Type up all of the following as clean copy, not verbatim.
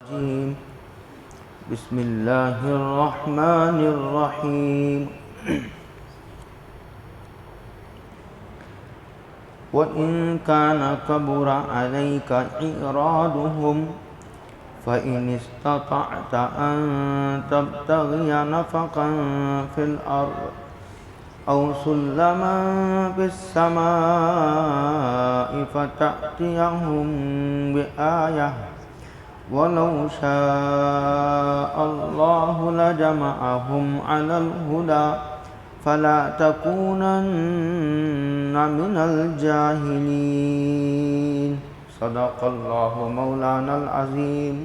الرجيم بسم الله الرحمن الرحيم وإن كان كبر عليك إعراضهم فإن استطعت أن تبتغي نفقا في الأرض أو سلما في السماء فتأتيهم بآية ولو شاء الله لجمعهم على الهدى فلا تكونن من الجاهلين صدق الله مولانا العظيم.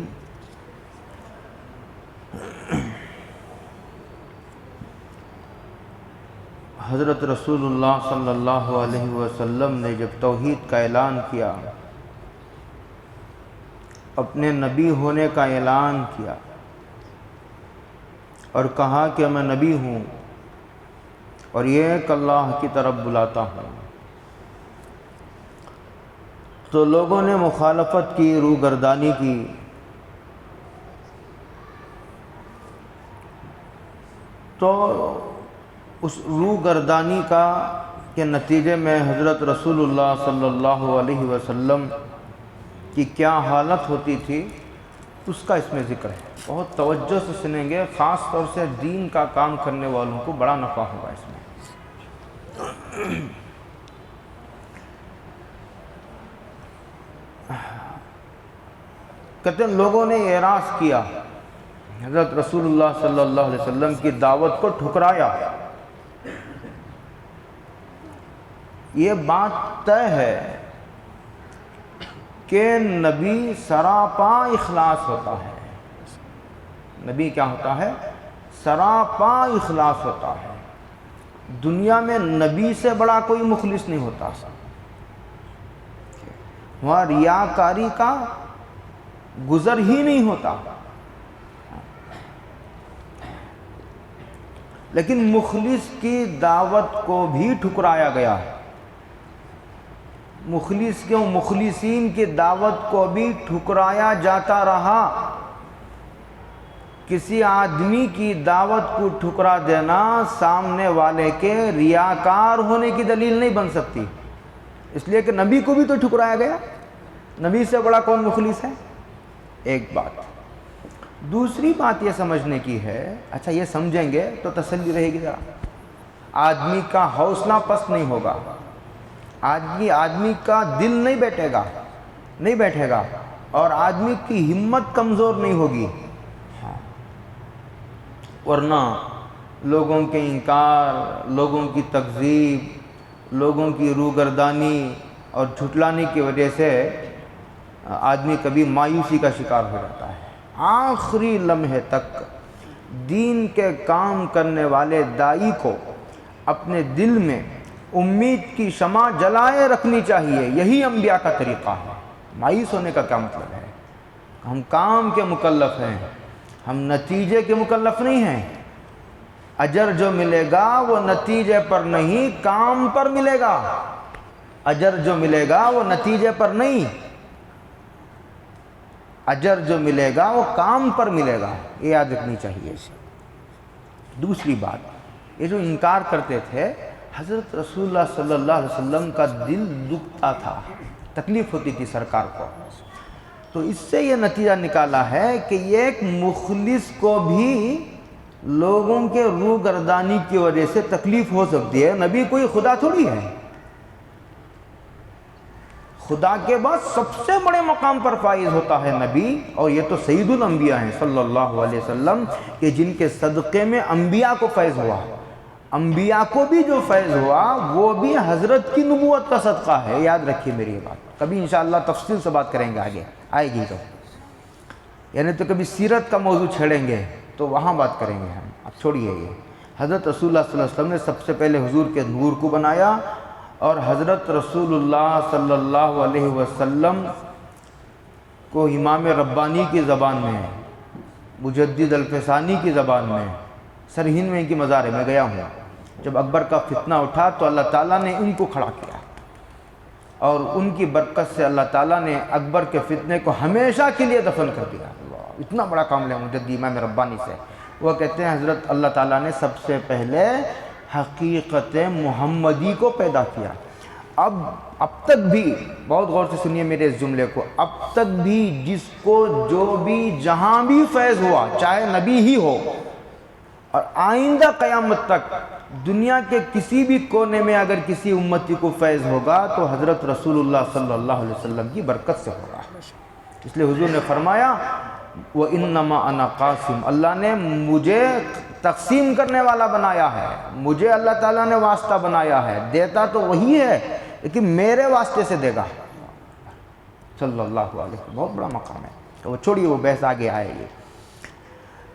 حضرت رسول اللہ صلی اللہ علیہ وسلم نے جب توحید کا اعلان کیا، اپنے نبی ہونے کا اعلان کیا اور کہا کہ میں نبی ہوں اور ایک اللہ کی طرف بلاتا ہوں، تو لوگوں نے مخالفت کی، روگردانی کی. تو اس روگردانی کے نتیجے میں حضرت رسول اللہ صلی اللہ علیہ وسلم کی کیا حالت ہوتی تھی اس کا اس میں ذکر ہے. بہت توجہ سے سنیں گے، خاص طور سے دین کا کام کرنے والوں کو بڑا نفع ہوگا اس میں. کہتے ہیں لوگوں نے اعراض کیا، حضرت رسول اللہ صلی اللہ علیہ وسلم کی دعوت کو ٹھکرایا. یہ بات طے ہے کہ نبی سراپا اخلاص ہوتا ہے. نبی کیا ہوتا ہے؟ سراپا اخلاص ہوتا ہے. دنیا میں نبی سے بڑا کوئی مخلص نہیں ہوتا. وہاں ریاکاری کا گزر ہی نہیں ہوتا. لیکن مخلص کی دعوت کو بھی ٹھکرایا گیا. مخلص کیوں؟ مخلصین کی دعوت کو بھی ٹھکرایا جاتا رہا. کسی آدمی کی دعوت کو ٹھکرا دینا سامنے والے کے ریاکار ہونے کی دلیل نہیں بن سکتی، اس لیے کہ نبی کو بھی تو ٹھکرایا گیا. نبی سے بڑا کون مخلص ہے؟ ایک بات. دوسری بات یہ سمجھنے کی ہے، اچھا یہ سمجھیں گے تو تسلی رہے گی. ذرا آدمی کا حوصلہ پست نہیں ہوگا، آدمی کا دل نہیں بیٹھے گا اور آدمی کی ہمت کمزور نہیں ہوگی. ورنہ لوگوں کے انکار، لوگوں کی تکذیب، لوگوں کی روگردانی اور جھٹلانے کی وجہ سے آدمی کبھی مایوسی کا شکار ہو جاتا ہے. آخری لمحے تک دین کے کام کرنے والے داعی کو اپنے دل میں امید کی شمع جلائے رکھنی چاہیے. یہی انبیاء کا طریقہ ہے. مایوس ہونے کا کیا مطلب ہے؟ ہم کام کے مکلف ہیں، ہم نتیجے کے مکلف نہیں ہیں. اجر جو ملے گا وہ نتیجے پر نہیں، کام پر ملے گا. اجر جو ملے گا وہ نتیجے پر نہیں، اجر جو ملے گا وہ کام پر ملے گا. یہ یاد رکھنی چاہیے. دوسری بات، یہ جو انکار کرتے تھے، حضرت رسول اللہ صلی اللہ علیہ وسلم کا دل دکھتا تھا، تکلیف ہوتی تھی سرکار کو. تو اس سے یہ نتیجہ نکالا ہے کہ ایک مخلص کو بھی لوگوں کے روگردانی کی وجہ سے تکلیف ہو سکتی ہے. نبی کوئی خدا تھوڑی ہے. خدا کے بعد سب سے بڑے مقام پر فائز ہوتا ہے نبی، اور یہ تو سید الانبیاء ہیں صلی اللہ علیہ وسلم، کہ جن کے صدقے میں انبیاء کو فیض ہوا. انبیاء کو بھی جو فیض ہوا وہ بھی حضرت کی نبوت کا صدقہ ہے. یاد رکھیے میری یہ بات. کبھی انشاءاللہ تفصیل سے بات کریں گے، آگے آئے گی تو، یعنی تو کبھی سیرت کا موضوع چھیڑیں گے تو وہاں بات کریں گے ہم. اب چھوڑیے یہ. حضرت رسول اللہ صلی اللہ علیہ وسلم نے سب سے پہلے حضور کے نور کو بنایا، اور حضرت رسول اللہ صلی اللہ علیہ وسلم کو امام ربانی کی زبان میں، مجدد الفسانی کی زبان میں، سرہند میں ان کی مزار ہے، میں گیا ہوں. جب اکبر کا فتنہ اٹھا تو اللہ تعالیٰ نے ان کو کھڑا کیا، اور ان کی برکت سے اللہ تعالیٰ نے اکبر کے فتنے کو ہمیشہ کے لیے دفن کر دیا. اللہ اتنا بڑا کام لیا مجدد امام ربانی سے. وہ کہتے ہیں حضرت اللہ تعالیٰ نے سب سے پہلے حقیقت محمدی کو پیدا کیا. اب تک بھی بہت غور سے سنیے میرے اس جملے کو، اب تک بھی جس کو جو بھی جہاں بھی فیض ہوا، چاہے نبی ہی ہو، اور آئندہ قیامت تک دنیا کے کسی بھی کونے میں اگر کسی امتی کو فیض ہوگا تو حضرت رسول اللہ صلی اللہ علیہ وسلم کی برکت سے ہوگا. اس لیے حضور نے فرمایا وَإِنَّمَا أَنَا قَاسِمٌ، اللہ نے مجھے تقسیم کرنے والا بنایا ہے، مجھے اللہ تعالیٰ نے واسطہ بنایا ہے، دیتا تو وہی ہے لیکن میرے واسطے سے دے گا صلی اللہ علیہ وسلم. بہت بڑا مقام ہے. تو وہ چھوڑیے، وہ بحث آگے آئے گی.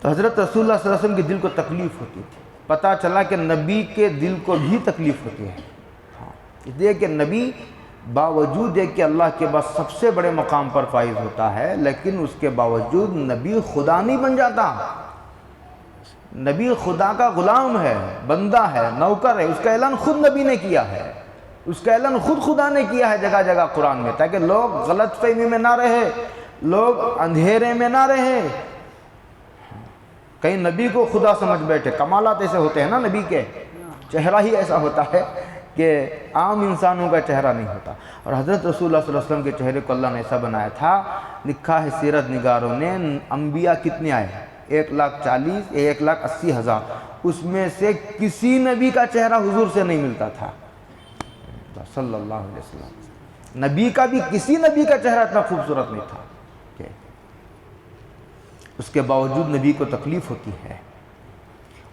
تو حضرت رسول اللہ صلی اللہ علیہ وسلم کے دل کو تکلیف ہوتی تھی. پتہ چلا کہ نبی کے دل کو بھی تکلیف ہوتی ہے. اس لیے کہ نبی باوجود ہے کہ اللہ کے بعد سب سے بڑے مقام پر فائز ہوتا ہے، لیکن اس کے باوجود نبی خدا نہیں بن جاتا. نبی خدا کا غلام ہے، بندہ ہے، نوکر ہے. اس کا اعلان خود نبی نے کیا ہے، اس کا اعلان خود خدا نے کیا ہے جگہ جگہ قرآن میں، تاکہ لوگ غلط فہمی میں نہ رہے، لوگ اندھیرے میں نہ رہے. کہیں نبی کو خدا سمجھ بیٹھے. کمالات ایسے ہوتے ہیں نا، نبی کے چہرہ ہی ایسا ہوتا ہے کہ عام انسانوں کا چہرہ نہیں ہوتا. اور حضرت رسول اللہ صلی اللہ علیہ وسلم کے چہرے کو اللہ نے ایسا بنایا تھا. لکھا ہے سیرت نگاروں نے انبیاء کتنے آئے؟ 1,80,000. اس میں سے کسی نبی کا چہرہ حضور سے نہیں ملتا تھا صلی اللہ علیہ وسلم. نبی کا بھی کسی نبی کا چہرہ اتنا خوبصورت نہیں تھا. اس کے باوجود نبی کو تکلیف ہوتی ہے.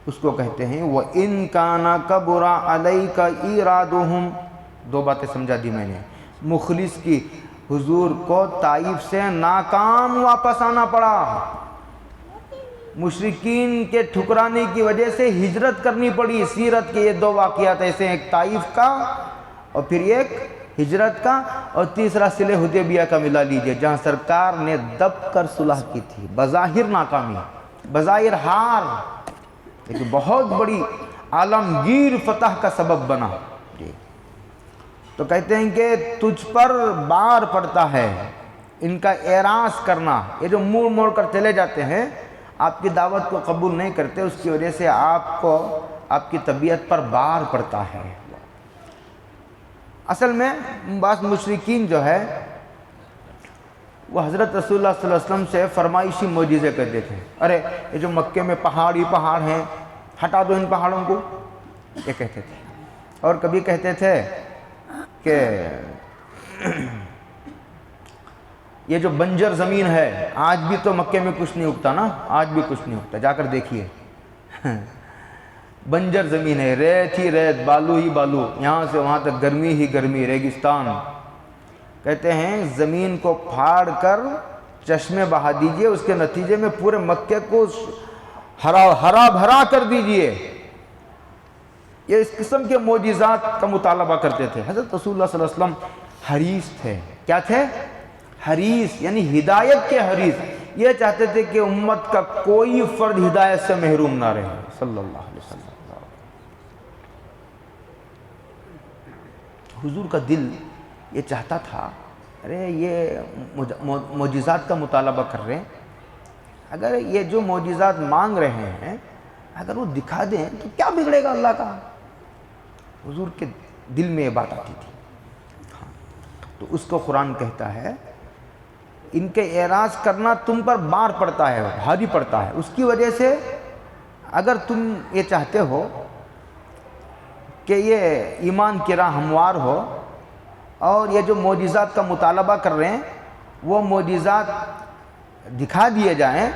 اس کو کہتے ہیں وَإِن كَانَ كَبُرَ عَلَيْكَ إِرَادُهُمْ. دو باتیں سمجھا دی میں نے. مخلص کی حضور کو طائف سے ناکام واپس آنا پڑا. مشرکین کے ٹھکرانے کی وجہ سے ہجرت کرنی پڑی. سیرت کے یہ دو واقعات ایسے ہیں، ایک طائف کا اور پھر ایک ہجرت کا، اور تیسرا صلح حدیبیہ کا ملا لیجئے، جہاں سرکار نے دب کر صلح کی تھی. بظاہر ناکامی، بظاہر ہار، لیکن بہت بڑی عالمگیر فتح کا سبب بنا. تو کہتے ہیں کہ تجھ پر بار پڑتا ہے ان کا اعراض کرنا. یہ جو موڑ موڑ کر چلے جاتے ہیں، آپ کی دعوت کو قبول نہیں کرتے، اس کی وجہ سے آپ کو آپ کی طبیعت پر بار پڑتا ہے. اصل میں بعض مشرکین جو ہے وہ حضرت رسول اللہ صلی اللہ علیہ وسلم سے فرمائشی معجزے کہتے تھے. ارے یہ جو مکے میں پہاڑ ہیں، ہٹا دو ان پہاڑوں کو، یہ کہتے تھے. اور کبھی کہتے تھے کہ یہ جو بنجر زمین ہے، آج بھی تو مکے میں کچھ نہیں اگتا نا، آج بھی کچھ نہیں اگتا، جا کر دیکھیے. بنجر زمین ہے، ریت ہی ریت، بالو ہی بالو، یہاں سے وہاں تک گرمی ہی گرمی، ریگستان. کہتے ہیں زمین کو پھاڑ کر چشمے بہا دیجئے، اس کے نتیجے میں پورے مکے کو ہرا بھرا کر دیجئے. یہ اس قسم کے معجزات کا مطالبہ کرتے تھے. حضرت رسول اللہ صلی اللہ علیہ وسلم حریص تھے. کیا تھے؟ حریص، یعنی ہدایت کے حریص. یہ چاہتے تھے کہ امت کا کوئی فرد ہدایت سے محروم نہ رہے صلی اللہ علیہ وسلم. حضور کا دل یہ چاہتا تھا، ارے یہ معجزات کا مطالبہ کر رہے ہیں، اگر یہ جو معجزات مانگ رہے ہیں اگر وہ دکھا دیں تو کیا بگڑے گا اللہ کا. حضور کے دل میں یہ بات آتی تھی. تو اس کو قرآن کہتا ہے ان کے اعراض کرنا تم پر بار پڑتا ہے، بھاری پڑتا ہے. اس کی وجہ سے اگر تم یہ چاہتے ہو کہ یہ ایمان کی راہ ہموار ہو اور یہ جو معجزات کا مطالبہ کر رہے ہیں وہ معجزات دکھا دیے جائیں،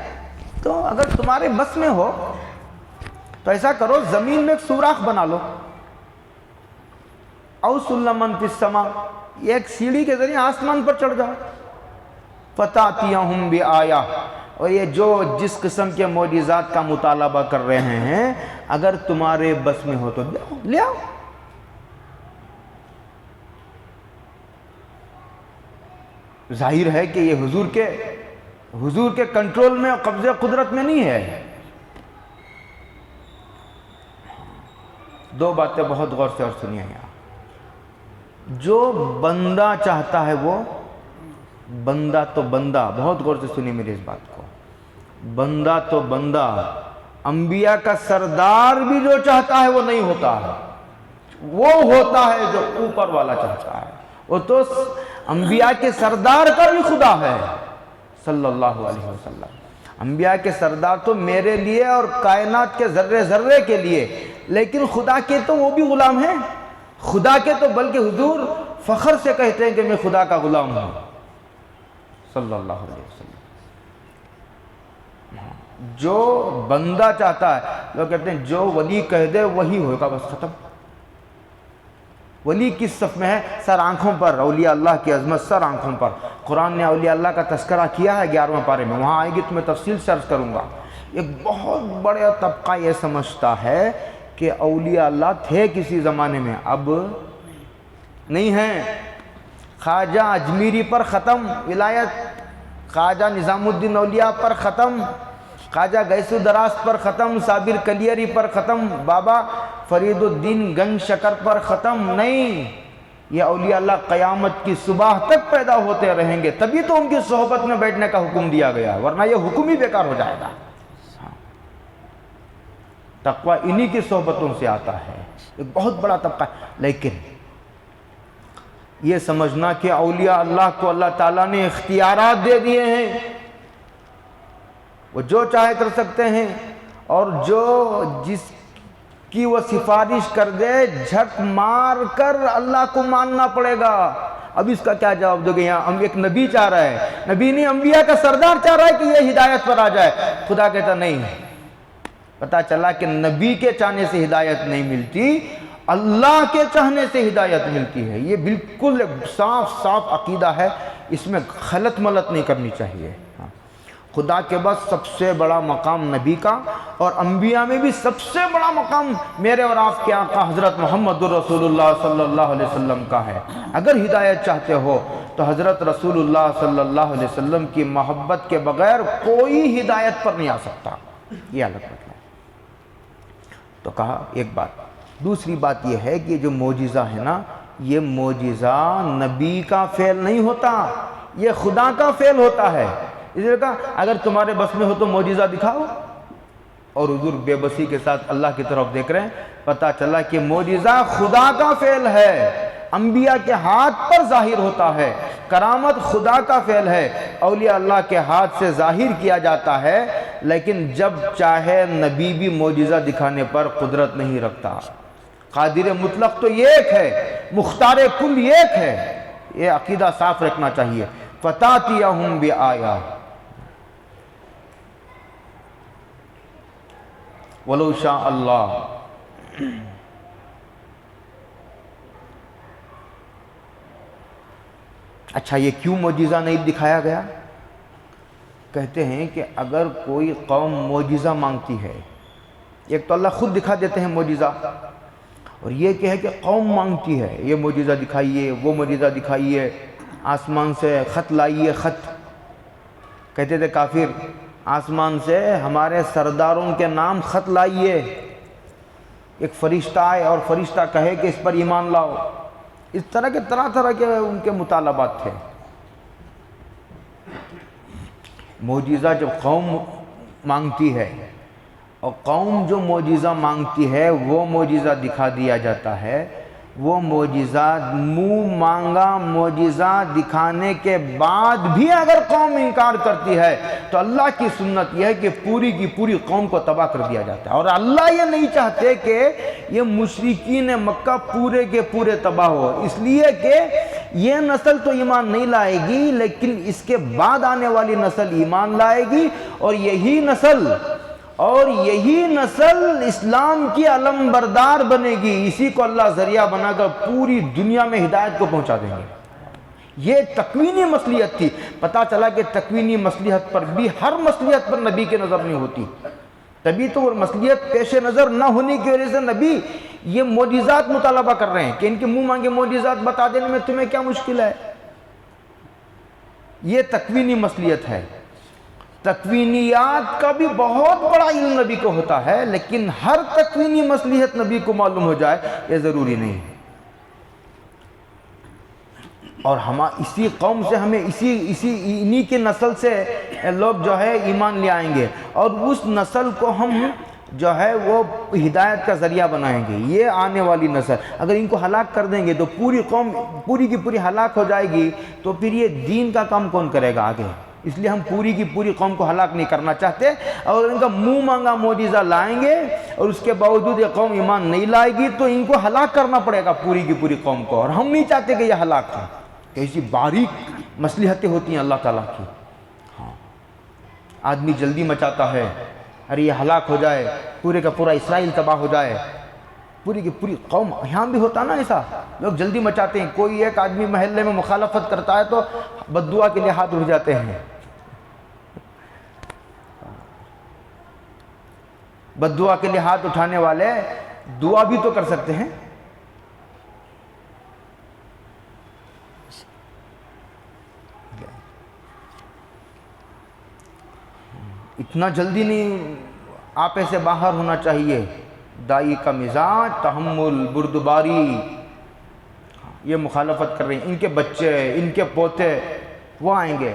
تو اگر تمہارے بس میں ہو تو ایسا کرو زمین میں ایک سوراخ بنا لو. او سلمن فی السماء، یہ ایک سیڑھی کے ذریعے آسمان پر چڑھ جاؤ. فتاتیہم بآیہ، اور یہ جو جس قسم کے معجزات کا مطالبہ کر رہے ہیں اگر تمہارے بس میں ہو تو لے آؤ. ظاہر ہے کہ یہ حضور کے کنٹرول میں اور قبضے قدرت میں نہیں ہے. دو باتیں بہت غور سے اور سنیے. یہاں جو بندہ چاہتا ہے وہ بندہ تو بندہ، بہت غور سے سنیے میری اس بات کو، بندہ تو بندہ، انبیاء کا سردار بھی جو چاہتا ہے وہ نہیں ہوتا ہے، وہ ہوتا ہے جو اوپر والا چاہتا ہے۔ وہ تو انبیاء کے سردار کا بھی خدا ہے صلی اللہ علیہ وسلم۔ انبیاء کے سردار تو میرے لیے اور کائنات کے ذرے ذرے کے لیے، لیکن خدا کے تو وہ بھی غلام ہیں۔ خدا کے تو بلکہ حضور فخر سے کہتے ہیں کہ میں خدا کا غلام ہوں صلی اللہ علیہ وسلم۔ جو بندہ چاہتا ہے، لوگ کہتے ہیں جو ولی کہہ دے وہی ہوگا، بس ختم۔ ولی کس صف میں ہے؟ سر آنکھوں پر، اولیاء اللہ کی عظمت سر آنکھوں پر۔ قرآن نے اولیاء اللہ کا تذکرہ کیا ہے 11ویں پارے میں، وہاں آئے گی تو میں تفصیل سے عرض کروں گا۔ ایک بہت بڑا طبقہ یہ سمجھتا ہے کہ اولیاء اللہ تھے کسی زمانے میں، اب نہیں ہیں۔ خواجہ اجمیری پر ختم ولایت، خواجہ نظام الدین اولیاء پر ختم، خواجہ گیس دراز پر ختم، صابر کلیری پر ختم، بابا فرید الدین گنج شکر پر ختم نہیں۔ یہ اولیاء اللہ قیامت کی صبح تک پیدا ہوتے رہیں گے، تبھی تو ان کی صحبت میں بیٹھنے کا حکم دیا گیا، ورنہ یہ حکم ہی بیکار ہو جائے گا۔ تقوی انہی کی صحبتوں سے آتا ہے، ایک بہت بڑا طبقہ ہے۔ لیکن یہ سمجھنا کہ اولیاء اللہ کو اللہ تعالیٰ نے اختیارات دے دیے ہیں، وہ جو چاہے کر سکتے ہیں، اور جو جس کی وہ سفارش کر دے جھک مار کر اللہ کو ماننا پڑے گا۔ اب اس کا کیا جواب دو گے؟ یہاں ایک نبی چاہ رہا ہے، نبی نہیں انبیاء کا سردار چاہ رہا ہے کہ یہ ہدایت پر آ جائے، خدا کہتا نہیں۔ پتا چلا کہ نبی کے چاہنے سے ہدایت نہیں ملتی، اللہ کے چاہنے سے ہدایت ملتی ہے۔ یہ بالکل صاف صاف عقیدہ ہے، اس میں خلط ملط نہیں کرنی چاہیے۔ خدا کے بعد سب سے بڑا مقام نبی کا، اور انبیاء میں بھی سب سے بڑا مقام میرے اور آپ کے آقا حضرت محمد رسول اللہ صلی اللہ علیہ وسلم کا ہے۔ اگر ہدایت چاہتے ہو تو حضرت رسول اللہ صلی اللہ علیہ وسلم کی محبت کے بغیر کوئی ہدایت پر نہیں آ سکتا، یہ الگ مطلب ہے۔ تو کہا ایک بات۔ دوسری بات یہ ہے کہ جو معجزہ ہے نا، یہ معجزہ نبی کا فعل نہیں ہوتا، یہ خدا کا فعل ہوتا ہے۔ اس لیے کہا اگر تمہارے بس میں ہو تو معجزہ دکھاؤ، اور حضور بے بسی کے ساتھ اللہ کی طرف دیکھ رہے ہیں، پتہ چلا کہ معجزہ خدا کا فعل ہے، انبیاء کے ہاتھ پر ظاہر ہوتا ہے، کرامت خدا کا فعل ہے، اولیاء اللہ کے ہاتھ سے ظاہر کیا جاتا ہے، لیکن جب چاہے نبی بھی معجزہ دکھانے پر قدرت نہیں رکھتا۔ قادر مطلق تو ایک ہے، مختار کل ایک ہے، یہ عقیدہ صاف رکھنا چاہیے۔ فَتَأْتِيَهُمْ بِآیَةٍ وَلَوْ شَاءَ اللَّهُ۔ اچھا یہ کیوں معجزہ نہیں دکھایا گیا؟ کہتے ہیں کہ اگر کوئی قوم معجزہ مانگتی ہے، ایک تو اللہ خود دکھا دیتے ہیں معجزہ، اور یہ کہ ہے کہ قوم مانگتی ہے یہ معجزہ دکھائیے، وہ معجزہ دکھائیے، آسمان سے خط لائیے، خط کہتے تھے کافر، آسمان سے ہمارے سرداروں کے نام خط لائیے، ایک فرشتہ آئے اور فرشتہ کہے کہ اس پر ایمان لاؤ۔ اس طرح کے طرح کے ان کے مطالبات تھے۔ معجزہ جب قوم مانگتی ہے، اور قوم جو معجزہ مانگتی ہے وہ معجزہ دکھا دیا جاتا ہے، وہ معجزہ منہ مانگا معجزہ دکھانے کے بعد بھی اگر قوم انکار کرتی ہے تو اللہ کی سنت یہ ہے کہ پوری کی پوری قوم کو تباہ کر دیا جاتا ہے۔ اور اللہ یہ نہیں چاہتے کہ یہ مشرکین مکہ پورے کے پورے تباہ ہو، اس لیے کہ یہ نسل تو ایمان نہیں لائے گی، لیکن اس کے بعد آنے والی نسل ایمان لائے گی، اور یہی نسل اسلام کی علم بردار بنے گی۔ اسی کو اللہ ذریعہ بنا کر پوری دنیا میں ہدایت کو پہنچا دیں گے۔ یہ تکوینی مصلیحت تھی۔ پتہ چلا کہ تکوینی مصلیحت پر بھی ہر مصلیحت پر نبی کی نظر نہیں ہوتی، تبھی تو وہ مصلیحت پیش نظر نہ ہونے کی وجہ سے نبی یہ معجزات مطالبہ کر رہے ہیں کہ ان کے منہ مانگے معجزات بتا دینے میں تمہیں کیا مشکل ہے۔ یہ تکوینی مصلیحت ہے۔ تکوینیات کا بھی بہت بڑا علم نبی کو ہوتا ہے، لیکن ہر تکوینی مصلحت نبی کو معلوم ہو جائے یہ ضروری نہیں ہے۔ اور ہم اسی قوم سے ہمیں انہی کی نسل سے لوگ جو ہے ایمان لے آئیں گے، اور اس نسل کو ہم جو ہے وہ ہدایت کا ذریعہ بنائیں گے۔ یہ آنے والی نسل اگر ان کو ہلاک کر دیں گے تو پوری قوم پوری کی پوری ہلاک ہو جائے گی، تو پھر یہ دین کا کام کون کرے گا آگے؟ اس لیے ہم پوری کی پوری قوم کو ہلاک نہیں کرنا چاہتے، اور ان کا منہ مانگا معجزہ لائیں گے اور اس کے باوجود یہ قوم ایمان نہیں لائے گی تو ان کو ہلاک کرنا پڑے گا پوری کی پوری قوم کو، اور ہم نہیں چاہتے کہ یہ ہلاک ہو۔ کیسی باریک مصلحتیں ہوتی ہیں اللہ تعالیٰ کی۔ ہاں، آدمی جلدی مچاتا ہے، ارے یہ ہلاک ہو جائے، پورے کا پورا اسرائیل تباہ ہو جائے، پوری کی پوری قوم۔ یہاں بھی ہوتا نا ایسا، لوگ جلدی مچاتے ہیں، کوئی ایک آدمی محلے میں مخالفت کرتا ہے تو بد دعا کے لیے ہاتھ اٹھ جاتے ہیں۔ بد دعا کے لیے ہاتھ اٹھانے والے دعا بھی تو کر سکتے ہیں۔ اتنا جلدی نہیں آپے سے باہر ہونا چاہیے۔ دائی کا مزاج تحمل، بردباری، یہ مخالفت کر رہے ہیں، ان کے بچے، ان کے پوتے وہ آئیں گے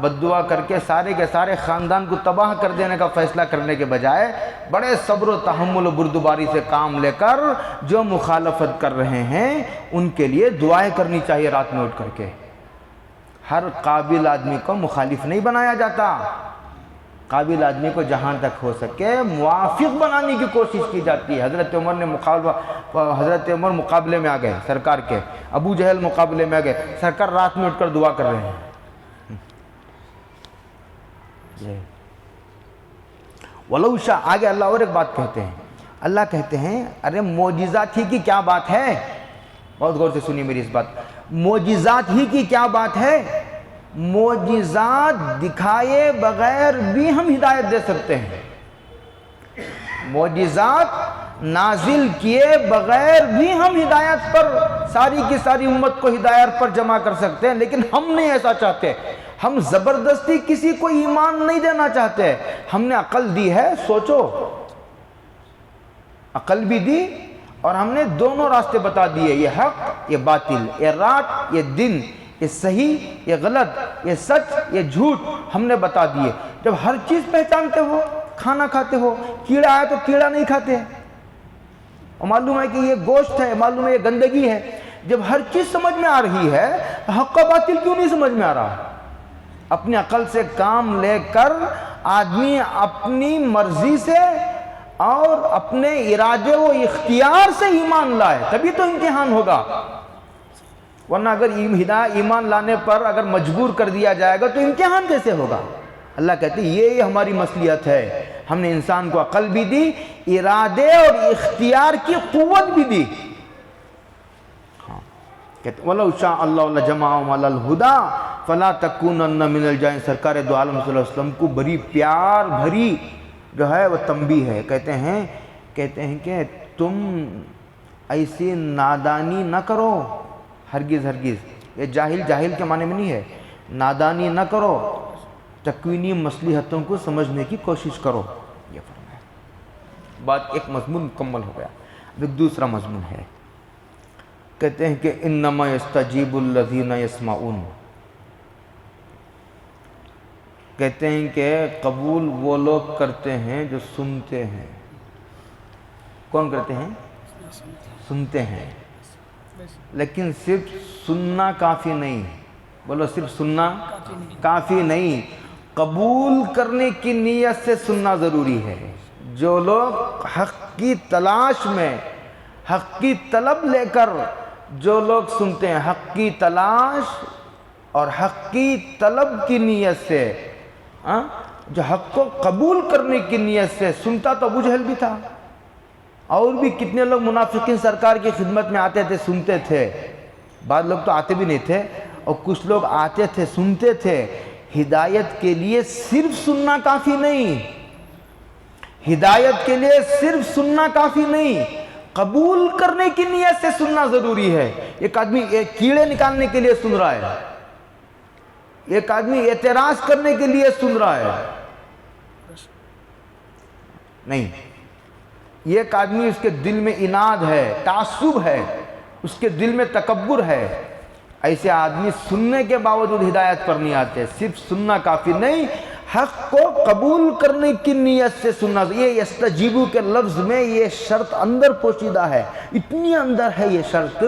بد دعا کر کے سارے کے سارے خاندان کو تباہ کر دینے کا فیصلہ کرنے کے بجائے بڑے صبر و تحمل و بردباری سے کام لے کر جو مخالفت کر رہے ہیں ان کے لیے دعائیں کرنی چاہیے رات میں اٹھ کر کے۔ ہر قابل آدمی کو مخالف نہیں بنایا جاتا، قابل آدمی کو جہاں تک ہو سکے موافق بنانے کی کوشش کی جاتی ہے۔ حضرت عمر مقابلے میں آ گئے سرکار کے، ابو جہل مقابلے میں آ گئے، سرکار رات میں اٹھ کر دعا کر رہے ہیں۔ وَلَوْ شَاءَ، آگے اللہ اور ایک بات کہتے ہیں، اللہ کہتے ہیں ارے معجزات ہی کی کیا بات ہے، بہت غور سے سنیے میری اس بات، معجزات ہی کی کیا بات ہے، معجزات دکھائے بغیر بھی ہم ہدایت دے سکتے ہیں، معجزات نازل کیے بغیر بھی ہم ہدایت پر ساری کی ساری امت کو ہدایت پر جمع کر سکتے ہیں، لیکن ہم نہیں ایسا چاہتے۔ ہم زبردستی کسی کو ایمان نہیں دینا چاہتے، ہم نے عقل دی ہے، سوچو، عقل بھی دی اور ہم نے دونوں راستے بتا دیے، یہ حق، یہ باطل، یہ رات، یہ دن، یہ صحیح، یہ غلط، یہ سچ، یہ جھوٹ، ہم نے بتا دیے۔ جب ہر چیز پہچانتے ہو، کھانا کھاتے ہو، کیڑا آئے تو کیڑا نہیں کھاتے، اور معلوم ہے کہ یہ گوشت ہے، معلوم ہے یہ گندگی ہے، جب ہر چیز سمجھ میں آ رہی ہے حق و باطل کیوں نہیں سمجھ میں آ رہا؟ اپنی عقل سے کام لے کر آدمی اپنی مرضی سے اور اپنے ارادے و اختیار سے ایمان لائے تبھی تو امتحان ہوگا، ورنہ اگر ایمان لانے پر اگر مجبور کر دیا جائے گا تو امتحان کیسے ہوگا؟ اللہ کہتے ہیں یہ ہماری مصلحت ہے، ہم نے انسان کو عقل بھی دی، ارادے اور اختیار کی قوت بھی دی۔ کہتے ہیں وَلَوْ شَاءَ اللَّهُ لَجَمَعَهُمْ عَلَى الْهُدَىٰ فَلَا تَكُونَنَّ مِنَ الْجَاهِلِينَ۔ سرکار دو عالم صلی اللہ علیہ وسلم کو بڑی پیار بھری جو ہے وہ تنبیہ ہے، کہتے ہیں کہ تم ایسی نادانی نہ کرو، ہرگز ہرگز، یہ جاہل کے معنی میں نہیں ہے، نادانی نہ کرو، تکوینی مصلحتوں کو سمجھنے کی کوشش کرو، یہ فرمایا۔ بات ایک مضمون مکمل ہو گیا، اب ایک دوسرا مضمون ہے، کہتے ہیں کہ انما یستجیب الذین یسمعون، کہتے ہیں کہ قبول وہ لوگ کرتے ہیں جو سنتے ہیں۔ کون کرتے ہیں؟ سنتے ہیں، لیکن صرف سننا کافی نہیں، بولو صرف سننا کافی نہیں، قبول کرنے کی نیت سے سننا ضروری ہے۔ جو لوگ حق کی تلاش میں، حق کی طلب لے کر جو لوگ سنتے ہیں، حق کی تلاش اور حق کی طلب کی نیت سے، جو حق کو قبول کرنے کی نیت سے سنتا تو ابو جہل بھی تھا، اور بھی کتنے لوگ منافقین سرکار کی خدمت میں آتے تھے، سنتے تھے، بعض لوگ تو آتے بھی نہیں تھے، اور کچھ لوگ آتے تھے، سنتے تھے۔ ہدایت کے لیے صرف سننا کافی نہیں، ہدایت کے لیے صرف سننا کافی نہیں، قبول کرنے کی نیت سے سننا ضروری ہے۔ ایک آدمی کیڑے نکالنے کے لیے سن رہا ہے، ایک آدمی اعتراض کرنے کے لیے سن رہا ہے، نہیں، ایک آدمی اس کے دل میں عناد ہے، تعصب ہے، اس کے دل میں تکبر ہے، ایسے آدمی سننے کے باوجود ہدایت پر نہیں آتے. صرف سننا کافی نہیں، حق کو قبول کرنے کی نیت سے سننا. یہ یستجیبو کے لفظ میں یہ شرط اندر پوشیدہ ہے، اتنی اندر ہے یہ شرط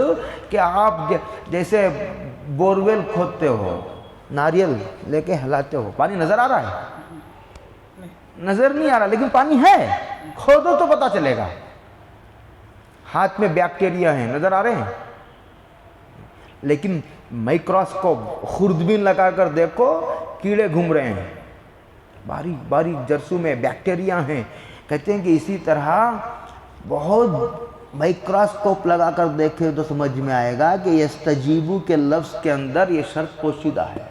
کہ آپ جیسے بورویل کھودتے ہو، ناریل لے کے ہلاتے ہو، پانی نظر آ رہا ہے؟ نظر نہیں آ رہا، لیکن پانی ہے، کھودو تو پتہ چلے گا. ہاتھ میں بیکٹیریا ہیں، نظر آ رہے ہیں، لیکن مائکروسکوپ خوردبین لگا کر دیکھو، کیڑے گھوم رہے ہیں، باریک باریک جرسوں میں بیکٹیریا ہیں. کہتے ہیں کہ اسی طرح بہت مائکروسکوپ لگا کر دیکھے تو سمجھ میں آئے گا کہ یستجیبو کے لفظ کے اندر یہ شرط پوشیدہ ہے.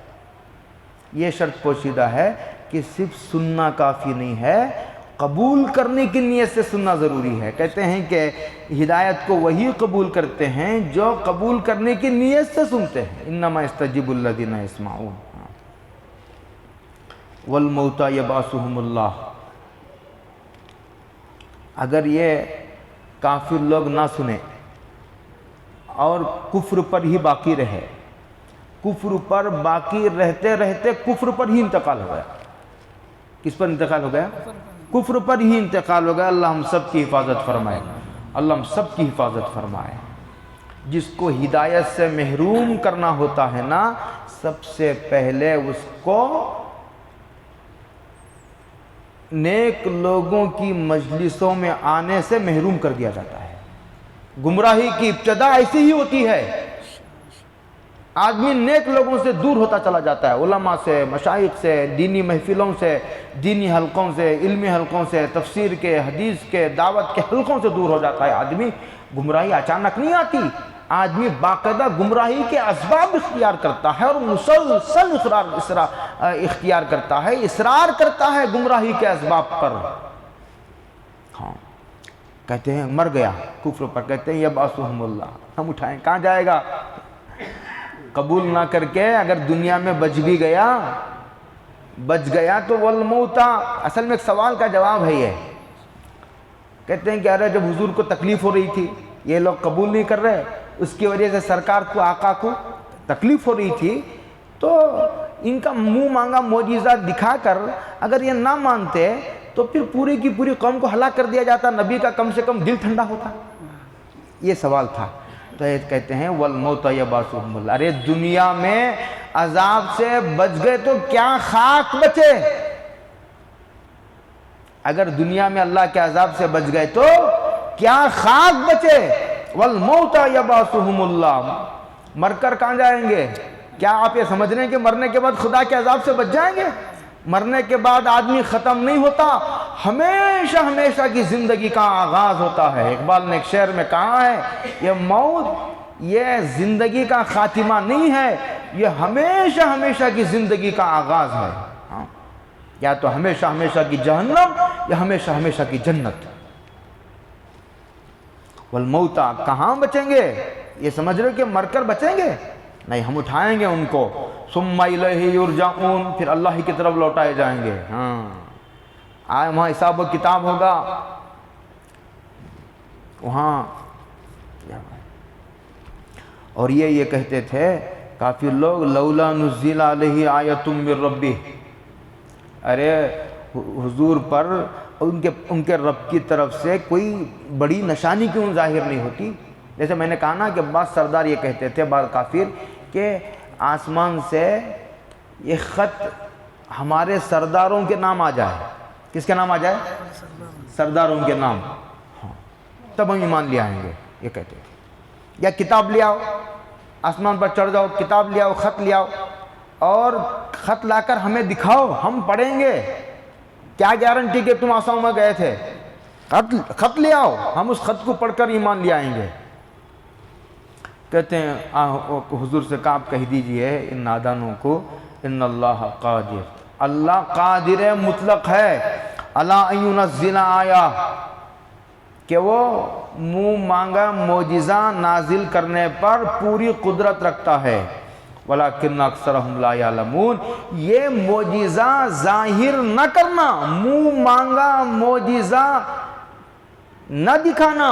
یہ شرط پوشیدہ ہے کہ صرف سننا کافی نہیں ہے، قبول کرنے کی نیت سے سننا ضروری ہے. کہتے ہیں کہ ہدایت کو وہی قبول کرتے ہیں جو قبول کرنے کی نیت سے سنتے ہیں. انما یستجیب الذین یسمعون والموتى یبعثهم اللہ. اگر یہ کافر لوگ نہ سنیں اور کفر پر ہی باقی رہے، کفر پر باقی رہتے رہتے کفر پر ہی انتقال ہو گیا. کس پر انتقال ہو گیا؟ کفر پر ہی انتقال ہو گیا. اللہ ہم سب کی حفاظت فرمائے، اللہ ہم سب کی حفاظت فرمائے. جس کو ہدایت سے محروم کرنا ہوتا ہے نا، سب سے پہلے اس کو نیک لوگوں کی مجلسوں میں آنے سے محروم کر دیا جاتا ہے. گمراہی کی ابتدا ایسی ہی ہوتی ہے، آدمی نیک لوگوں سے دور ہوتا چلا جاتا ہے، علماء سے، مشائخ سے، دینی محفلوں سے، دینی حلقوں سے، علمی حلقوں سے، تفسیر کے، حدیث کے، دعوت کے حلقوں سے دور ہو جاتا ہے آدمی. گمراہی اچانک نہیں آتی، آدمی باقاعدہ گمراہی کے اسباب اختیار کرتا ہے اور مسلسل اختیار کرتا ہے، اصرار کرتا ہے گمراہی کے اسباب پر. ہاں کہتے ہیں مر گیا کفر پر، کہتے ہیں یبعثهم اللہ، ہم اٹھائیں. کہاں جائے گا؟ قبول نہ کر کے اگر دنیا میں بچ بھی گیا، بچ گیا تو والموتى. اصل میں ایک سوال کا جواب ہے یہ. کہتے ہیں کہ ارے جب حضور کو تکلیف ہو رہی تھی، یہ لوگ قبول نہیں کر رہے، اس کی وجہ سے سرکار کو، آقا کو تکلیف ہو رہی تھی، تو ان کا منہ مانگا معجزہ دکھا کر اگر یہ نہ مانتے تو پھر پوری کی پوری قوم کو ہلاک کر دیا جاتا، نبی کا کم سے کم دل ٹھنڈا ہوتا. یہ سوال تھا. تو یہ کہتے ہیں والموتى یبعثهم اللہ. ارے دنیا میں عذاب سے بچ گئے تو کیا خاک بچے؟ اگر دنیا میں اللہ کے عذاب سے بچ گئے تو کیا خاک بچے؟ والموتى یبعثهم اللہ. مر کر کہاں جائیں گے؟ کیا آپ یہ سمجھ رہے ہیں کہ مرنے کے بعد خدا کے عذاب سے بچ جائیں گے؟ مرنے کے بعد آدمی ختم نہیں ہوتا، ہمیشہ ہمیشہ کی زندگی کا آغاز ہوتا ہے. اقبال نے ایک شعر میں کہا ہے، یہ موت یہ زندگی کا خاتمہ نہیں ہے، یہ ہمیشہ ہمیشہ کی زندگی کا آغاز ہے. یا تو ہمیشہ ہمیشہ کی جہنم یا ہمیشہ ہمیشہ کی جنت. والموتى کہاں بچیں گے؟ یہ سمجھ رہے کہ مر کر بچیں گے؟ نہیں، ہم اٹھائیں گے ان کو. ثم الیہ یرجعون، پھر اللہ ہی کی طرف لوٹائے جائیں گے. وہاں حساب و کتاب ہوگا، وہاں. اور یہ کہتے تھے کافر لوگ، لولا نزل علیہ آیۃ من ربہ. ارے حضور پر ان کے رب کی طرف سے کوئی بڑی نشانی کیوں ظاہر نہیں ہوتی؟ جیسے میں نے کہا نا کہ بعض سردار یہ کہتے تھے، بعض کافر، کہ آسمان سے یہ خط ہمارے سرداروں کے نام آ جائے. کس کے نام آ جائے؟ سرداروں کے نام، تب ہم ایمان لے آئیں گے، یہ کہتے تھے. یا کتاب لے آؤ، آسمان پر چڑھ جاؤ، کتاب لے آؤ، خط لے آؤ، اور خط لا کر ہمیں دکھاؤ، ہم پڑھیں گے. کیا گارنٹی کہ تم آسمان میں گئے تھے؟ خط لے آؤ، ہم اس خط کو پڑھ کر ایمان لے آئیں گے. کہتے ہیں حضور سے کہا آپ کہہ دیجئے ان نادانوں کو، ان اللہ قادر، اللہ قادر مطلق ہے، علی ان ینزل آیہ، کہ وہ منہ مانگا معجزہ نازل کرنے پر پوری قدرت رکھتا ہے. ولیکن اکثرہم لا یعلمون. یہ معجزہ ظاہر نہ کرنا، منہ مانگا معجزہ نہ دکھانا،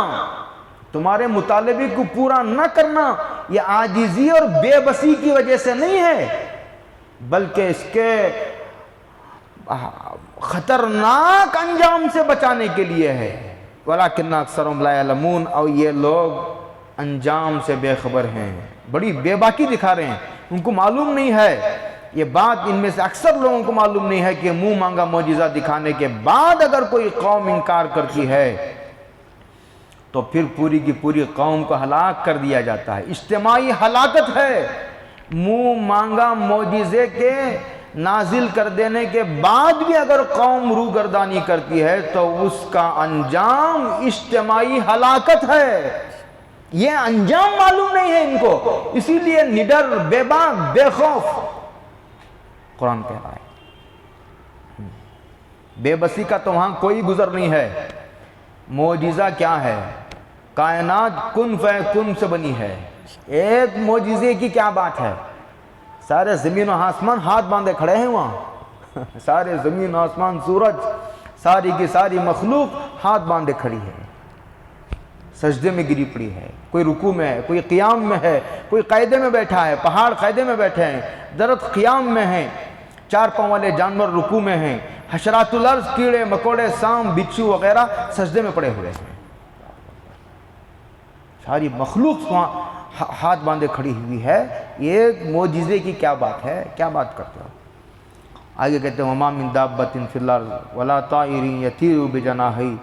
تمہارے مطالبے کو پورا نہ کرنا یہ عاجزی اور بے بسی کی وجہ سے نہیں ہے، بلکہ اس کے خطرناک انجام سے بچانے کے لیے ہے۔ وَلَكِنَّ أَكْثَرَهُمْ لَا يَعْلَمُونَ، اور یہ لوگ انجام سے بے خبر ہیں، بڑی بے باکی دکھا رہے ہیں، ان کو معلوم نہیں ہے یہ بات، ان میں سے اکثر لوگوں کو معلوم نہیں ہے کہ منہ مانگا معجزہ دکھانے کے بعد اگر کوئی قوم انکار کرتی ہے تو پھر پوری کی پوری قوم کو ہلاک کر دیا جاتا ہے، اجتماعی ہلاکت ہے۔ منہ مانگا معجزے کے نازل کر دینے کے بعد بھی اگر قوم روگردانی کرتی ہے تو اس کا انجام اجتماعی ہلاکت ہے۔ یہ انجام معلوم نہیں ہے ان کو، اسی لیے نڈر، بے باک، بے خوف قرآن کہہ رہا ہے۔ بے بسی کا تو وہاں کوئی گزر نہیں ہے۔ معجزہ کیا ہے؟ کائنات کن فیکن سے بنی ہے، ایک معجزے کی کیا بات ہے؟ سارے زمین و آسمان ہاتھ باندھے کھڑے ہیں وہاں، سارے زمین و آسمان، سورج، ساری کی ساری مخلوق ہاتھ باندھے کھڑی ہے، سجدے میں گری پڑی ہے، کوئی رکوع میں ہے، کوئی قیام میں ہے، کوئی قاعدے میں بیٹھا ہے، پہاڑ قاعدے میں بیٹھے ہیں، درخت قیام میں ہیں، چار پاؤں والے جانور رکوع میں ہیں، حشرات الارض، کیڑے مکوڑے، سانپ بچھو وغیرہ سجدے میں پڑے ہوئے ہیں، ساری مخلوق ہاتھ باندھے کھڑی ہوئی ہے۔ یہ معجزے کی کیا بات ہے؟ کیا بات کرتے ہو؟ آگے کہتے ہیں وَمَا مِن دَابَّةٍ فِي الْأَرْضِ وَلَا طَائِرٍ يَطِيرُ بِجَنَاحَيْهِ،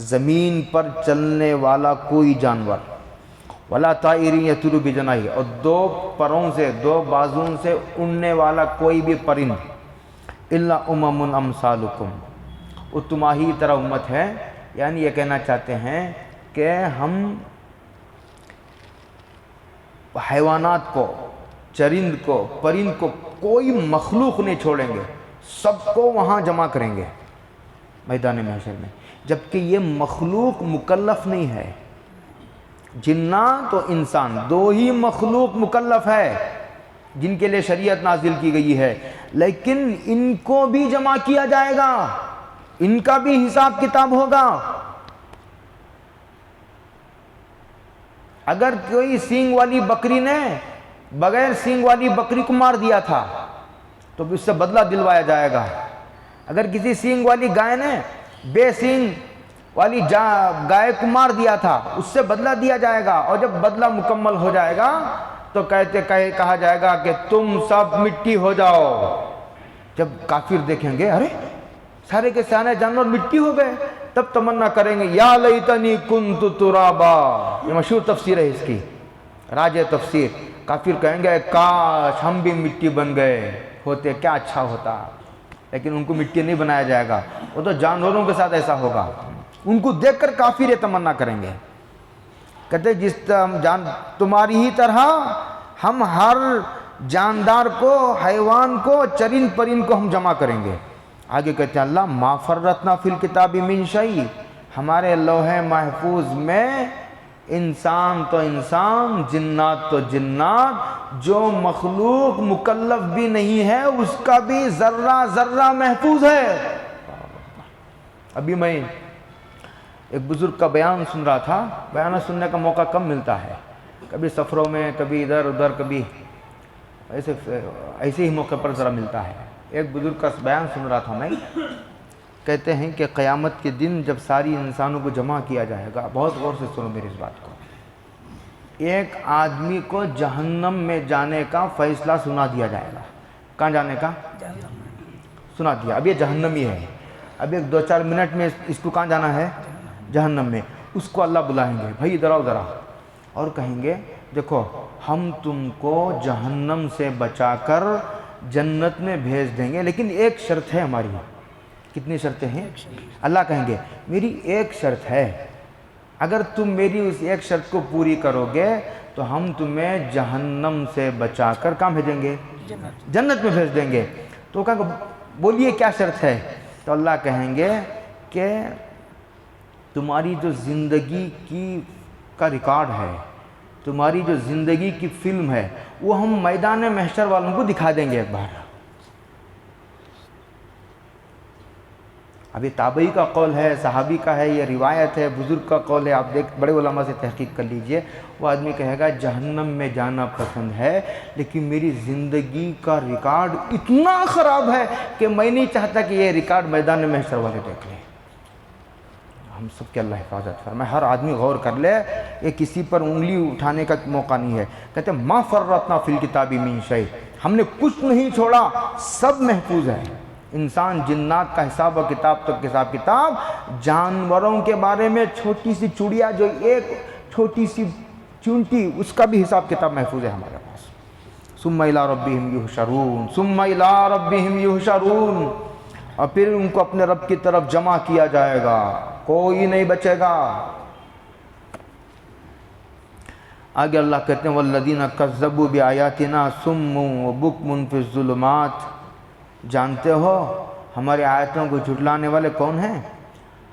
زمین پر چلنے والا کوئی جانور، وَلَا طَائِرٍ يَطِيرُ بِجَنَاحَيْهِ، اور دو پروں سے، دو بازوں سے اڑنے والا کوئی بھی پرند، إِلَّا أُمَمٌ أَمْثَالُكُمْ، وہ تمہاری طرح امت ہے۔ یعنی یہ کہنا چاہتے ہیں کہ ہم حیوانات کو، چرند کو، پرند کو، کوئی مخلوق نہیں چھوڑیں گے، سب کو وہاں جمع کریں گے میدان محشر میں، جبکہ یہ مخلوق مکلف نہیں ہے۔ جنات و انسان دو ہی مخلوق مکلف ہے جن کے لیے شریعت نازل کی گئی ہے، لیکن ان کو بھی جمع کیا جائے گا، ان کا بھی حساب کتاب ہوگا۔ اگر کوئی سینگ والی بکری نے بغیر سینگ والی بکری کو مار دیا تھا تو اس سے بدلہ دلوایا جائے گا۔ اگر کسی سینگ والی گائے نے بے سینگ والی گائے کو مار دیا تھا اس سے بدلہ دیا جائے گا، اور جب بدلہ مکمل ہو جائے گا تو کہا جائے گا کہ تم سب مٹی ہو جاؤ۔ جب کافر دیکھیں گے ارے سارے کے سارے جانور مٹی ہو گئے، تب تمنا کریں گے یا لیتنی کنت ترابا، یہ مشہور تفسیر ہے اس کی، راج تفسیر۔ کافر کہیں گے کاش ہم بھی مٹی بن گئے ہوتے، کیا اچھا ہوتا، لیکن ان کو مٹی نہیں بنایا جائے گا، وہ تو جانوروں کے ساتھ ایسا ہوگا۔ ان کو دیکھ کر کافر یہ تمنا کریں گے، کہتے جس تمہاری ہی طرح ہم ہر جاندار کو، حیوان کو، چرند پرند کو ہم جمع کریں گے۔ آگے کہتے ہیں اللہ ما فرطنا فی الکتاب من شیء، ہمارے لوح محفوظ میں انسان تو انسان، جنات تو جنات، جو مخلوق مکلف بھی نہیں ہے اس کا بھی ذرہ ذرہ محفوظ ہے۔ ابھی میں ایک بزرگ کا بیان سن رہا تھا، بیان سننے کا موقع کم ملتا ہے، کبھی سفروں میں، کبھی ادھر ادھر، کبھی ایسے ہی موقع پر ذرا ملتا ہے۔ ایک بزرگ کا بیان سن رہا تھا میں، کہتے ہیں کہ قیامت کے دن جب ساری انسانوں کو جمع کیا جائے گا، بہت غور سے سنو میری اس بات کو، ایک آدمی کو جہنم میں جانے کا فیصلہ سنا دیا جائے گا۔ کہاں جانے کا؟ سنا دیا، اب یہ جہنمی ہے، اب ایک 2-4 منٹ میں اس کو کہاں جانا ہے؟ جہنم میں۔ اس کو اللہ بلائیں گے، بھائی ادھر آؤ ذرا، اور کہیں گے دیکھو ہم تم کو جہنم سے بچا کر جنت میں بھیج دیں گے، لیکن ایک شرط ہے ہماری۔ کتنی شرطیں ہیں؟ اللہ کہیں گے میری ایک شرط ہے، اگر تم میری اس ایک شرط کو پوری کرو گے تو ہم تمہیں جہنم سے بچا کر کہاں بھیجیں گے؟ جنت میں بھیج دیں گے۔ تو کہا بولیے کیا شرط ہے؟ تو اللہ کہیں گے کہ تمہاری جو زندگی کا ریکارڈ ہے، تمہاری جو زندگی کی فلم ہے، وہ ہم میدان محشر والوں کو دکھا دیں گے ایک بار۔ ابھی تابعی کا قول ہے، صحابی کا ہے، یہ روایت ہے، بزرگ کا قول ہے، آپ بڑے علماء سے تحقیق کر لیجئے، وہ آدمی کہے گا جہنم میں جانا پسند ہے، لیکن میری زندگی کا ریکارڈ اتنا خراب ہے کہ میں نہیں چاہتا کہ یہ ریکارڈ میدان محشر والے دیکھ لیں۔ ہم سب کے اللہ حفاظت فرمائے، ہر آدمی غور کر لے، یہ کسی پر انگلی اٹھانے کا موقع نہیں ہے۔ کہتے ہیں ما فرطنا فی الکتاب من شیء، ہم نے کچھ نہیں چھوڑا، سب محفوظ ہے۔ انسان جنات کا حساب و کتاب تک حساب کتاب، جانوروں کے بارے میں چھوٹی سی چڑیا، جو ایک چھوٹی سی چونٹی، اس کا بھی حساب کتاب محفوظ ہے ہمارے پاس۔ ثم الی ربہم یحشرون، ثم الی ربہم یحشرون، اور پھر ان کو اپنے رب کی طرف جمع کیا جائے گا، کوئی نہیں بچے گا۔ آگے اللہ کہتے ہیں والذین کذبوا بآیاتنا صم وبکم فی الظلمات، جانتے ہو ہماری آیتوں کو جھٹلانے والے کون ہیں؟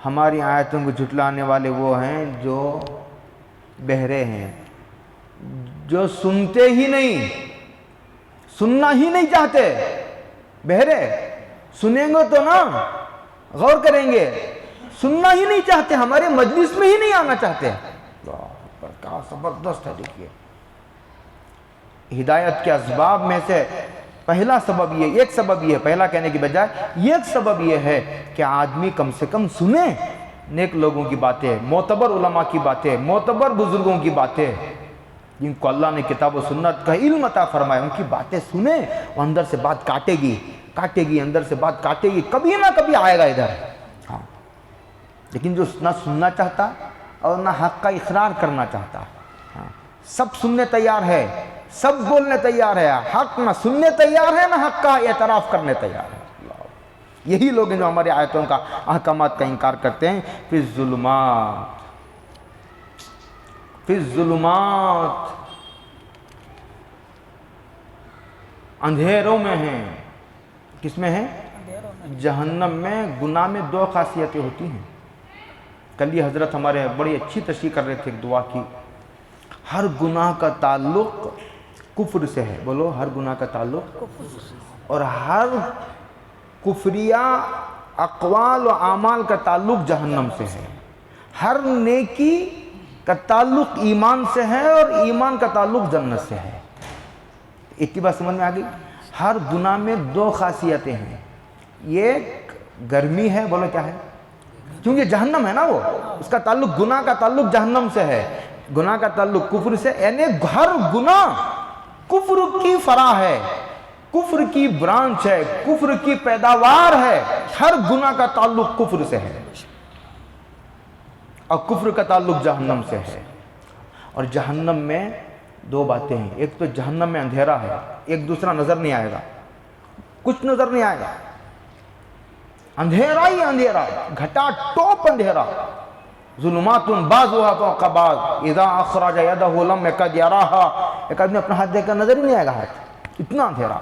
ہماری آیتوں کو جھٹلانے والے وہ ہیں جو بہرے ہیں، جو سنتے ہی نہیں، سننا ہی نہیں چاہتے۔ بہرے سنیں گے تو نا غور کریں گے، سننا ہی نہیں چاہتے، ہمارے مجلس میں ہی نہیں آنا چاہتے۔ اللہ اکبر، کیا زبردست ہے۔ دیکھیے ہدایت کے اسباب میں سے پہلا سبب یہ، ایک سبب یہ ہے، پہلا کہنے کی بجائے ایک سبب یہ ہے کہ آدمی کم سے کم سنے نیک لوگوں کی باتیں، معتبر علماء کی باتیں، معتبر بزرگوں کی باتیں، جن کو اللہ نے کتاب و سنت کا علم عطا فرمایا، ان کی باتیں سنیں، وہ اندر سے بات کاٹے گی، اندر سے بات کاٹے گی، کبھی نہ کبھی آئے گا ادھر۔ ہاں، لیکن جو نہ سننا چاہتا اور نہ حق کا اقرار کرنا چاہتا، ہاں، سب سننے تیار ہے، سب بولنے تیار ہے، حق نہ سننے تیار ہے، نہ حق کا اعتراف کرنے تیار ہے۔ یہی لوگ ہیں جو ہماری آیتوں کا، احکامات کا انکار کرتے ہیں۔ فی الظلمات، اندھیروں میں ہیں۔ کس میں ہیں؟ جہنم میں۔ گناہ میں دو خاصیتیں ہوتی ہیں۔ کل یہ حضرت ہمارے بڑی اچھی تشریح کر رہے تھے ایک دعا کی، ہر گناہ کا تعلق کفر سے ہے، بولو ہر گناہ کا تعلق، اور ہر کفریہ اقوال و اعمال کا تعلق جہنم سے ہے۔ ہر نیکی کا تعلق ایمان سے ہے، اور ایمان کا تعلق جنت سے ہے۔ ایک بات سمجھ میں آ گئی؟ ہر گناہ میں دو خاصیتیں ہیں، ایک گرمی ہے، بولو کیا ہے؟ کیونکہ جہنم ہے نا، وہ اس کا تعلق، گناہ کا تعلق جہنم سے ہے، گناہ کا تعلق کفر سے، یعنی ہر گناہ کفر کی فرع ہے، کفر کی برانچ ہے، کفر کی پیداوار ہے۔ ہر گناہ کا تعلق کفر سے ہے، اور کفر کا تعلق جہنم سے ہے۔ اور جہنم میں دو باتیں ہیں، ایک تو جہنم میں اندھیرا ہے، ایک دوسرا نظر نہیں آئے گا، کچھ نظر نہیں آئے گا، اندھیرا ہی اندھیرا، گھٹا ٹوپ اندھیرا۔ ظلمات بعضها فوق بعض اذا اخرج يده لم يكد يراها، ایک آدمی اپنا ہاتھ دیکھ کر نظر ہی نہیں آئے گا، ہاتھ اتنا اندھیرا۔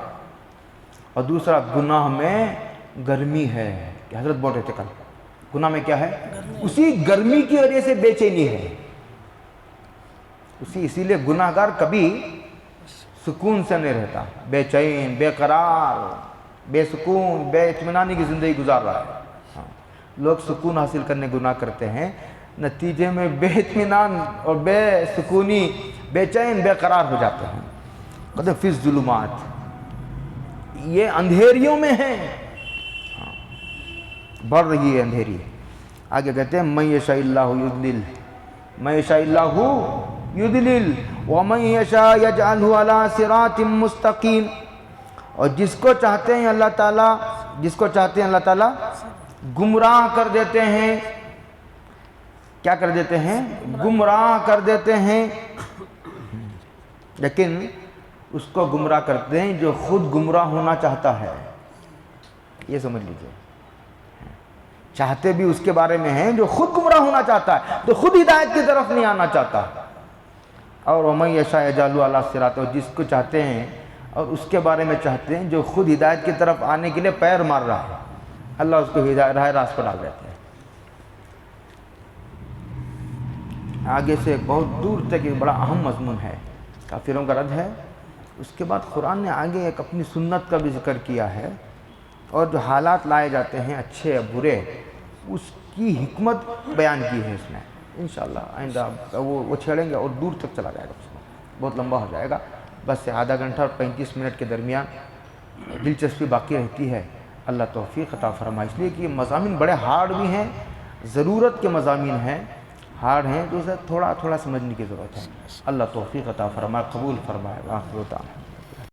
اور دوسرا گناہ میں گرمی ہے، کہ حضرت بول رہے تھے کل، گناہ میں کیا ہے؟ اسی گرمی کی وجہ سے بے چینی ہے، اسی لیے گناہ گار کبھی سکون سے نہیں رہتا، بے چین، بے قرار، بے سکون، بے اطمینانی کی زندگی گزار رہا ہے۔ لوگ سکون حاصل کرنے گناہ کرتے ہیں، نتیجے میں بے اطمینان اور بے سکونی، بے چین، بے قرار ہو جاتے ہیں۔ کہتے ہیں فی الظلمات، یہ اندھیریوں میں ہیں، بڑھ رہی ہے اندھیری۔ آگے کہتے ہیں من یشاء اللہ یضلل، من یشاء اللہ یضلل ومن یشاء یجعلہ علی صراط مستقیم، اور جس کو چاہتے ہیں اللہ تعالیٰ، جس کو چاہتے ہیں اللہ تعالیٰ گمراہ کر دیتے ہیں۔ کیا کر دیتے ہیں؟ گمراہ کر دیتے ہیں، لیکن اس کو گمراہ کرتے ہیں جو خود گمراہ ہونا چاہتا ہے، یہ سمجھ لیجئے۔ چاہتے بھی اس کے بارے میں ہیں جو خود گمراہ ہونا چاہتا ہے، تو خود ہدایت کی طرف نہیں آنا چاہتا۔ اور وَمَن يَشَاء يَجْعَلْهُ عَلَىٰ صِرَاطٍ، اور جس کو چاہتے ہیں اور اس کے بارے میں چاہتے ہیں جو خود ہدایت کی طرف آنے کے لیے پیر مار رہا ہے، اللہ اس کو راہ راست پر ڈال دیتے ہیں۔ آگے سے بہت دور تک ایک بڑا اہم مضمون ہے، کافروں کا رد ہے۔ اس کے بعد قرآن نے آگے ایک اپنی سنت کا بھی ذکر کیا ہے، اور جو حالات لائے جاتے ہیں اچھے یا برے، اس کی حکمت بیان کی ہے اس میں انشاءاللہ. آئندہ وہ چھیڑیں گے اور دور تک چلا جائے گا، اس کو بہت لمبا ہو جائے گا. بس آدھا گھنٹہ اور 35 منٹ کے درمیان دلچسپی باقی رہتی ہے. اللہ توفیق عطا فرمائے، اس لیے کہ یہ مضامین بڑے ہارڈ بھی ہیں، ضرورت کے مضامین ہیں، ہارڈ ہیں تو اسے تھوڑا تھوڑا سمجھنے کی ضرورت ہے. اللہ توفیق عطا فرمائے، قبول فرمائے. آخر دعوانا